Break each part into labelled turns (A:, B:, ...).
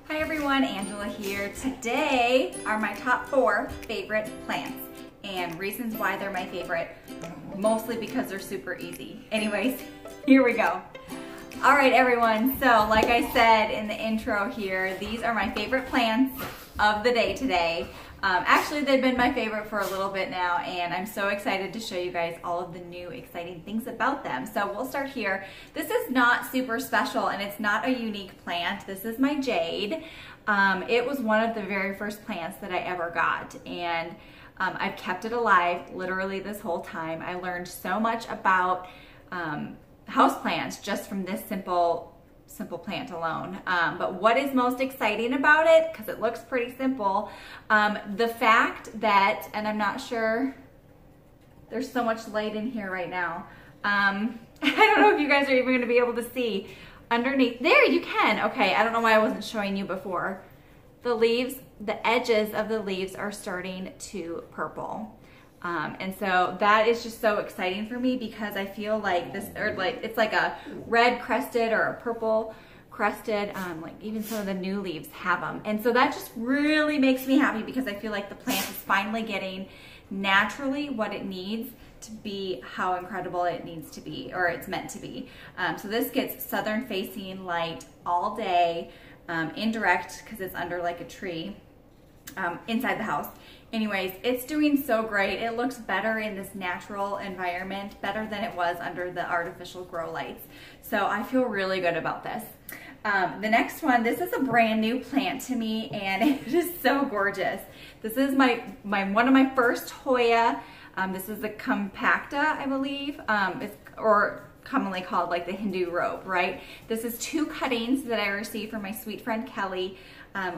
A: Hi everyone, Angela here. Today are my top 4 favorite plants and reasons why they're my favorite, mostly because they're super easy. Anyways, here we go. All right everyone, so like I said in the intro here, these are my favorite plants of the day today. Actually, they've been my favorite for a little bit now, and I'm so excited to show you guys all of the new exciting things about them. So we'll start here. This is not super special, and it's not a unique plant. This is my Jade. It was one of the very first plants that I ever got, and I've kept it alive literally this whole time. I learned so much about houseplants just from this simple plant alone. But what is most exciting about it, because it looks pretty simple, the fact that, and I'm not sure, there's so much light in here right now. I don't know if you guys are even going to be able to see underneath. There, you can. Okay, I don't know why I wasn't showing you before. The leaves, the edges of the leaves are starting to purple. And so that is just so exciting for me because I feel like this, or like it's like a red crested or a purple crested, like even some of the new leaves have them. And so that just really makes me happy because I feel like the plant is finally getting naturally what it needs to be, how incredible it needs to be, or it's meant to be. So this gets southern facing light all day, indirect because it's under like a tree, inside the house. Anyways, it's doing so great. It looks better in this natural environment, better than it was under the artificial grow lights. So I feel really good about this. The next one, this is a brand new plant to me, and it is so gorgeous. This is one of my first Hoya. This is the compacta, I believe, or commonly called like the Hindu rope, right? This is 2 cuttings that I received from my sweet friend Kelly.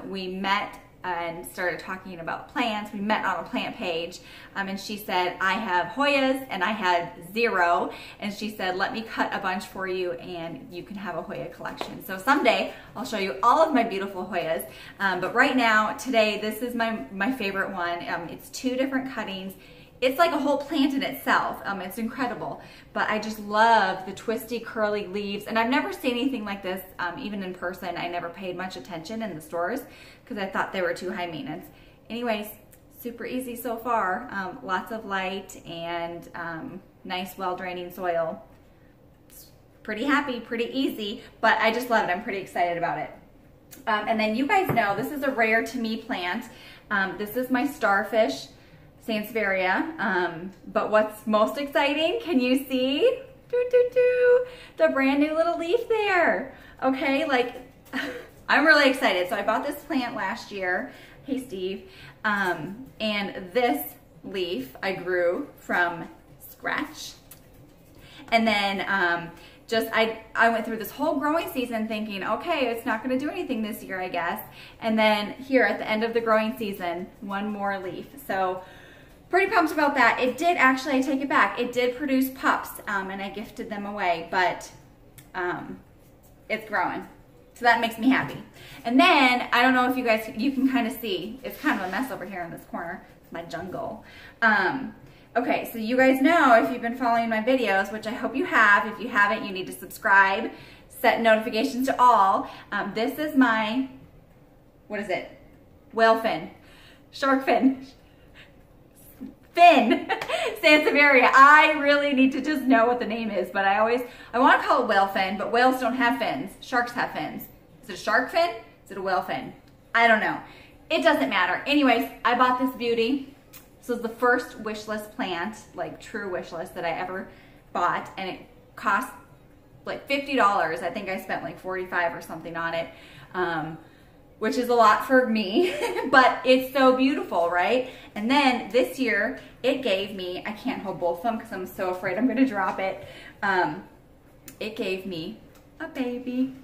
A: We met and started talking about plants. We met on a plant page, and she said, I have Hoyas and I had 0, and she said, let me cut a bunch for you and you can have a Hoya collection. So someday I'll show you all of my beautiful Hoyas, but right now, today, this is my favorite one. It's 2 different cuttings. It's like a whole plant in itself. It's incredible, but I just love the twisty, curly leaves, and I've never seen anything like this, even in person. I never paid much attention in the stores because I thought they were too high maintenance. Anyways, super easy so far. Lots of light and nice, well-draining soil. Pretty happy, pretty easy, but I just love it. I'm pretty excited about it. And then you guys know, this is a rare to me plant. This is my starfish, sansevieria, but what's most exciting, can you see? The brand new little leaf there. Okay, like, I'm really excited. So I bought this plant last year. Hey, Steve. And this leaf I grew from scratch. And then I went through this whole growing season thinking, okay, it's not going to do anything this year, I guess. And then here at the end of the growing season, 1 more leaf. So pretty pumped about that. It did actually, I take it back, it did produce pups, and I gifted them away, but it's growing. So that makes me happy. And then, I don't know if you can kind of see, it's kind of a mess over here in this corner. It's my jungle. Okay, so you guys know, if you've been following my videos, which I hope you have, if you haven't, you need to subscribe, set notifications to all. This is my, what is it? Whale fin, shark fin. Sansevieria. I really need to just know what the name is, but I want to call it whale fin, but whales don't have fins. Sharks have fins. Is it a shark fin? Is it a whale fin? I don't know. It doesn't matter. Anyways, I bought this beauty. This was the first wish list plant, like true wish list that I ever bought, and it cost like $50. I think I spent like $45 or something on it. Which is a lot for me, but it's so beautiful, right? And then this year, it gave me, I can't hold both of them because I'm so afraid I'm gonna drop it. It gave me a baby.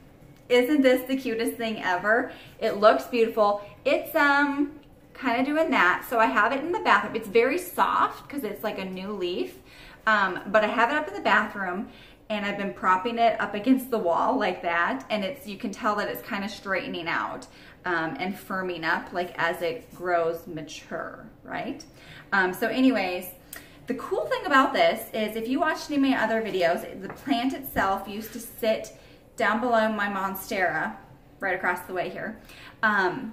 A: Isn't this the cutest thing ever? It looks beautiful. It's kind of doing that. So I have it in the bathroom. It's very soft because it's like a new leaf, but I have it up in the bathroom, and I've been propping it up against the wall like that, and you can tell that it's kind of straightening out and firming up like as it grows mature, right? So anyways, the cool thing about this is if you watched any of my other videos, the plant itself used to sit down below my Monstera, right across the way here. And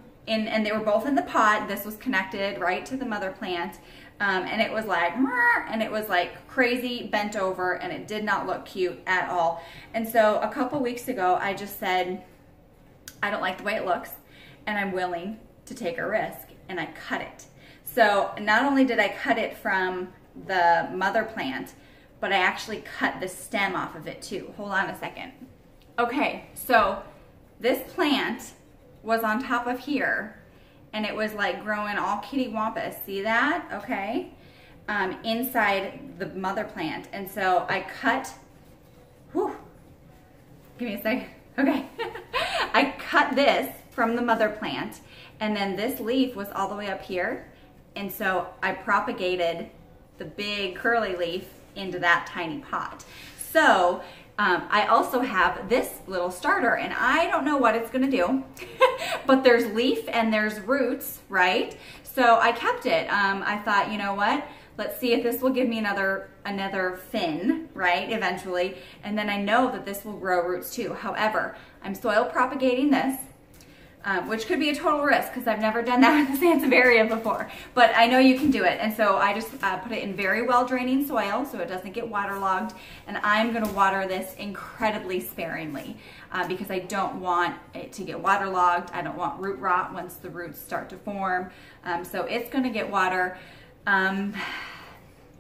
A: they were both in the pot. This was connected right to the mother plant. And it was like, and it was like crazy bent over, and it did not look cute at all. And so a couple weeks ago, I just said, I don't like the way it looks, and I'm willing to take a risk, and I cut it. So not only did I cut it from the mother plant, but I actually cut the stem off of it too. Hold on a second. Okay, so this plant was on top of here, and it was like growing all kitty wampus. See that? Okay. Inside the mother plant. And so I cut, whew, give me a second. Okay. I cut this from the mother plant, and then this leaf was all the way up here. And so I propagated the big curly leaf into that tiny pot. So I also have this little starter, and I don't know what it's gonna do, but there's leaf and there's roots, right? So I kept it. I thought, you know what? Let's see if this will give me another fin, right, eventually. And then I know that this will grow roots too. However, I'm soil propagating this, which could be a total risk because I've never done that with the sansevieria before, but I know you can do it. And so I just put it in very well draining soil so it doesn't get waterlogged, and I'm gonna water this incredibly sparingly because I don't want it to get waterlogged. I don't want root rot once the roots start to form. So it's gonna get water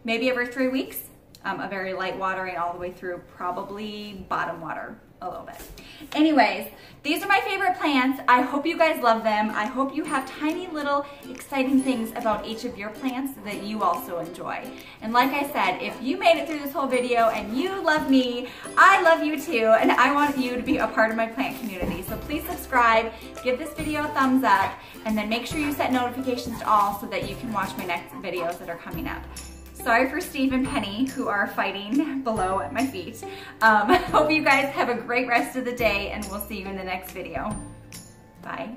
A: maybe every 3 weeks, a very light watering all the way through, probably bottom water a little bit. Anyways, these are my favorite plants. I hope you guys love them. I hope you have tiny little exciting things about each of your plants that you also enjoy. And like I said, if you made it through this whole video and you love me, I love you too, and I want you to be a part of my plant community. So please subscribe, give this video a thumbs up, and then make sure you set notifications to all so that you can watch my next videos that are coming up. Sorry for Steve and Penny, who are fighting below at my feet. Hope you guys have a great rest of the day, and we'll see you in the next video. Bye.